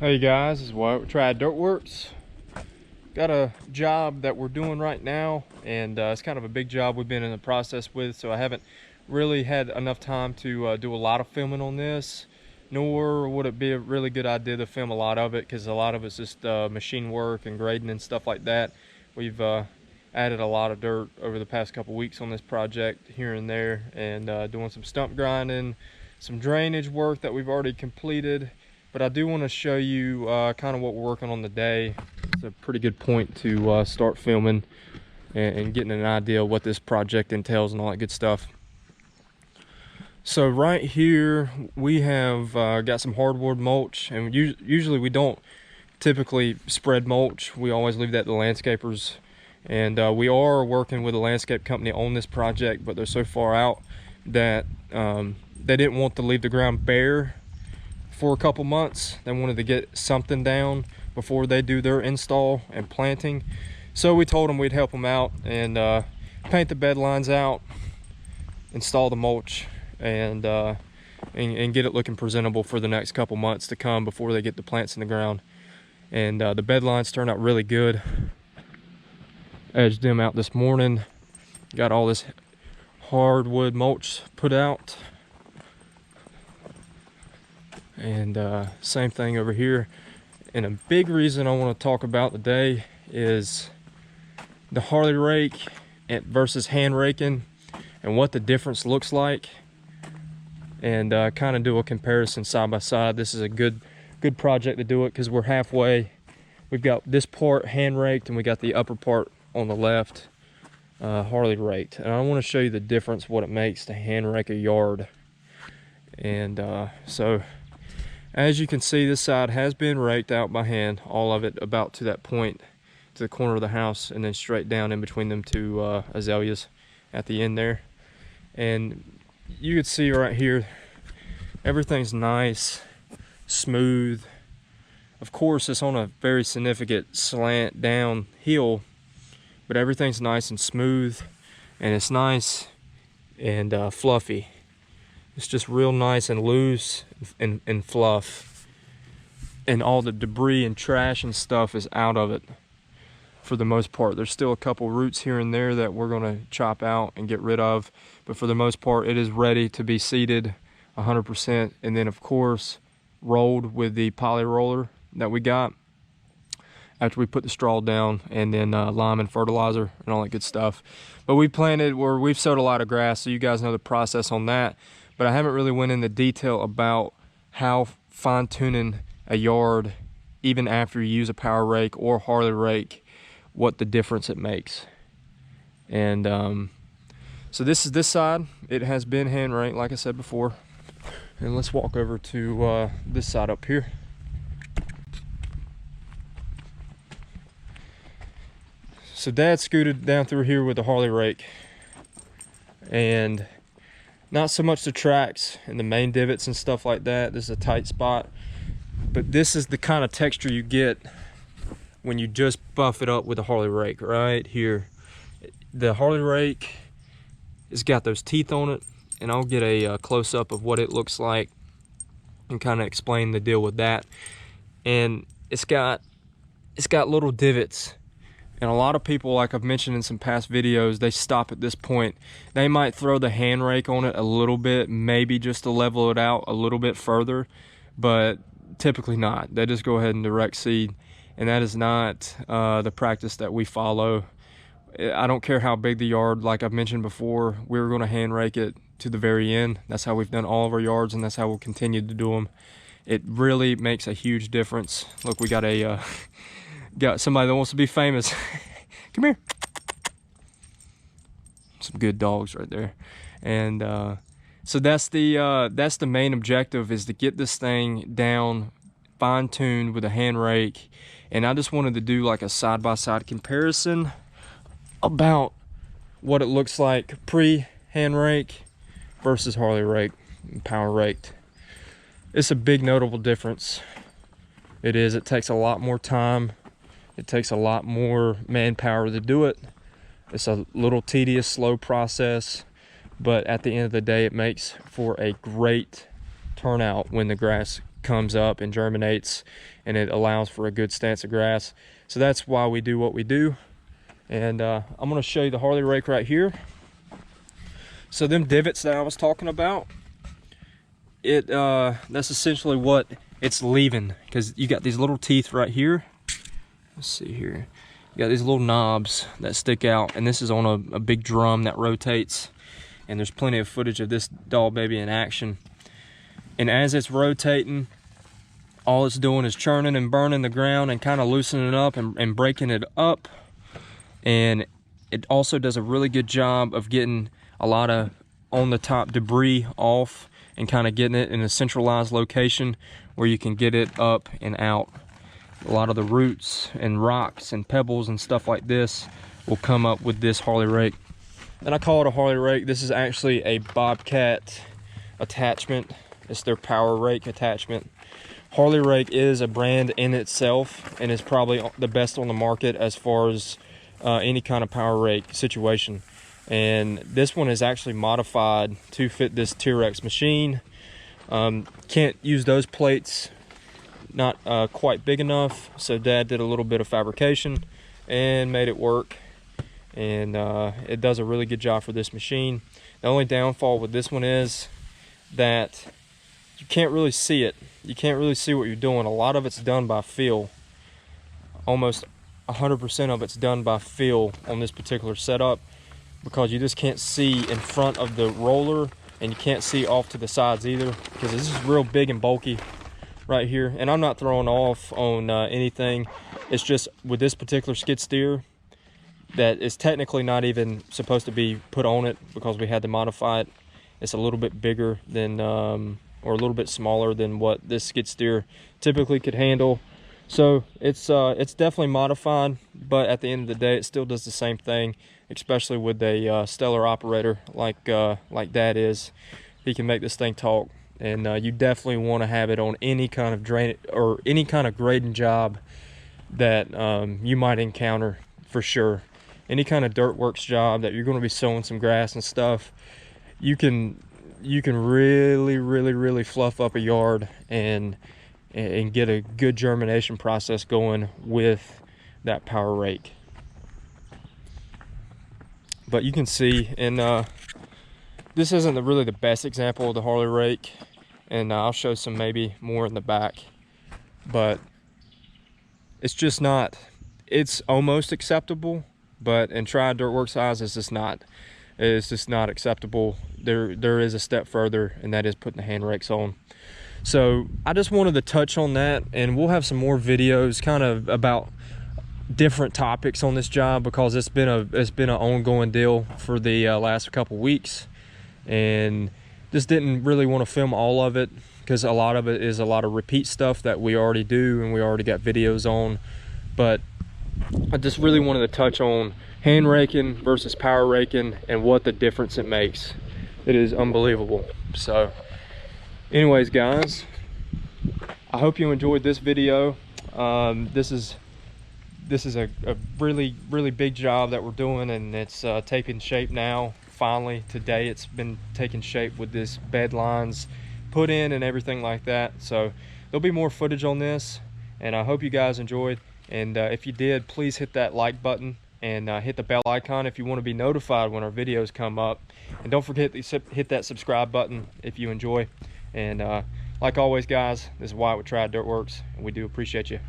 Hey guys, this is Wyatt with Triad Dirtworks. Got a job that we're doing right now, and it's kind of a big job we've been in the process with, so I haven't really had enough time to do a lot of filming on this, nor would it be a really good idea to film a lot of it, because a lot of it's just machine work and grading and stuff like that. We've added a lot of dirt over the past couple weeks on this project here and there, and doing some stump grinding, some drainage work that we've already completed. But I do want to show you kind of what we're working on today. It's a pretty good point to start filming and getting an idea of what this project entails and all that good stuff. So right here we have got some hardwood mulch, and usually we don't typically spread mulch. We always leave that to landscapers, and we are working with a landscape company on this project, but they're so far out that they didn't want to leave the ground bare for a couple months. They wanted to get something down before they do their install and planting. So we told them we'd help them out and paint the bed lines out, install the mulch, and get it looking presentable for the next couple months to come before they get the plants in the ground. And the bed lines turned out really good. Edged them out this morning. Got all this hardwood mulch put out. And same thing over here. And a big reason I want to talk about today is the Harley rake versus hand raking and what the difference looks like, and kind of do a comparison side by side. This is a good project to do it because we're halfway. We've got this part hand raked and we got the upper part on the left Harley raked, and I want to show you the difference, what it makes to hand rake a yard. And so as you can see, this side has been raked out by hand, all of it about to that point, to the corner of the house, and then straight down in between them two azaleas at the end there. And you can see right here, everything's nice, smooth. Of course, it's on a very significant slant down hill, but everything's nice and smooth, and it's nice and fluffy. It's just real nice and loose and fluff. And all the debris and trash and stuff is out of it for the most part. There's still a couple roots here and there that we're gonna chop out and get rid of. But for the most part, it is ready to be seeded 100%. And then of course, rolled with the poly roller that we got after we put the straw down, and then lime and fertilizer and all that good stuff. But we've sowed a lot of grass, so you guys know the process on that. But I haven't really went into detail about how fine-tuning a yard, even after you use a power rake or Harley rake, what the difference it makes. And so this is this side. It has been hand raked, like I said before. And let's walk over to this side up here. So Dad scooted down through here with the Harley rake, and not so much the tracks and the main divots and stuff like that. This is a tight spot, but this is the kind of texture you get when you just buff it up with a Harley rake right here. The Harley rake has got those teeth on it, and I'll get a close-up of what it looks like and kind of explain the deal with that. And it's got little divots. And a lot of people, like I've mentioned in some past videos, they stop at this point. They might throw the hand rake on it a little bit, maybe just to level it out a little bit further, but typically not. They just go ahead and direct seed, and that is not the practice that we follow. I don't care how big the yard, like I've mentioned before, we're going to hand rake it to the very end. That's how we've done all of our yards, and that's how we'll continue to do them. It really makes a huge difference. Look, we got a... got somebody that wants to be famous. Come here. Some good dogs right there. And so that's the main objective, is to get this thing down fine-tuned with a hand rake. And I just wanted to do like a side-by-side comparison about what it looks like pre-hand rake versus Harley rake and power raked. It's a big notable difference. It is. It takes a lot more time. It takes a lot more manpower to do it. It's a little tedious, slow process, but at the end of the day, it makes for a great turnout when the grass comes up and germinates, and it allows for a good stance of grass. So that's why we do what we do. And I'm going to show you the Harley rake right here. So them divots that I was talking about, that's essentially what it's leaving, because you got these little teeth right here. Let's see here. You got these little knobs that stick out, and this is on a big drum that rotates, and there's plenty of footage of this doll baby in action. And as it's rotating, all it's doing is churning and burning the ground and kind of loosening it up and breaking it up. And it also does a really good job of getting a lot of on the top debris off and kind of getting it in a centralized location where you can get it up and out. A lot of the roots and rocks and pebbles and stuff like this will come up with this Harley rake. And I call it a Harley rake. This is actually a Bobcat attachment. It's their power rake attachment. Harley rake is a brand in itself, and is probably the best on the market as far as any kind of power rake situation. And this one is actually modified to fit this T-Rex machine. Can't use those plates, not quite big enough, so Dad did a little bit of fabrication and made it work. And it does a really good job for this machine. The only downfall with this one is that you can't really see it. You can't really see what you're doing. A lot of it's done by feel. Almost 100% of it's done by feel on this particular setup, because you just can't see in front of the roller, and you can't see off to the sides either, because this is real big and bulky right here. And I'm not throwing off on anything. It's just with this particular skid steer that is technically not even supposed to be put on it, because we had to modify it. It's a little bit bigger than or a little bit smaller than what this skid steer typically could handle. So it's definitely modified, but at the end of the day, it still does the same thing, especially with a stellar operator like Dad is. He can make this thing talk, and you definitely want to have it on any kind of drain or any kind of grading job that you might encounter, for sure. Any kind of dirt works job that you're going to be sowing some grass and stuff, you can really fluff up a yard and get a good germination process going with that power rake. But you can see, and this isn't really the best example of the Harley rake, and I'll show some maybe more in the back, but it's just not, it's almost acceptable, but in Triad Dirtworks eyes, it's just not acceptable. There is a step further, and that is putting the hand rakes on. So I just wanted to touch on that, and we'll have some more videos kind of about different topics on this job, because it's been an ongoing deal for the last couple weeks, and just didn't really want to film all of it, because a lot of it is a lot of repeat stuff that we already do and we already got videos on. But I just really wanted to touch on hand raking versus power raking and what the difference it makes. It is unbelievable. So anyways, guys, I hope you enjoyed this video. This is a really big job that we're doing, and it's taking shape now. Finally, today it's been taking shape with this bed lines put in and everything like that. So there'll be more footage on this, and I hope you guys enjoyed. And if you did, please hit that like button and hit the bell icon if you want to be notified when our videos come up. And don't forget to hit that subscribe button if you enjoy. And like always, guys, this is Wyatt with Triad Dirtworks, and we do appreciate you.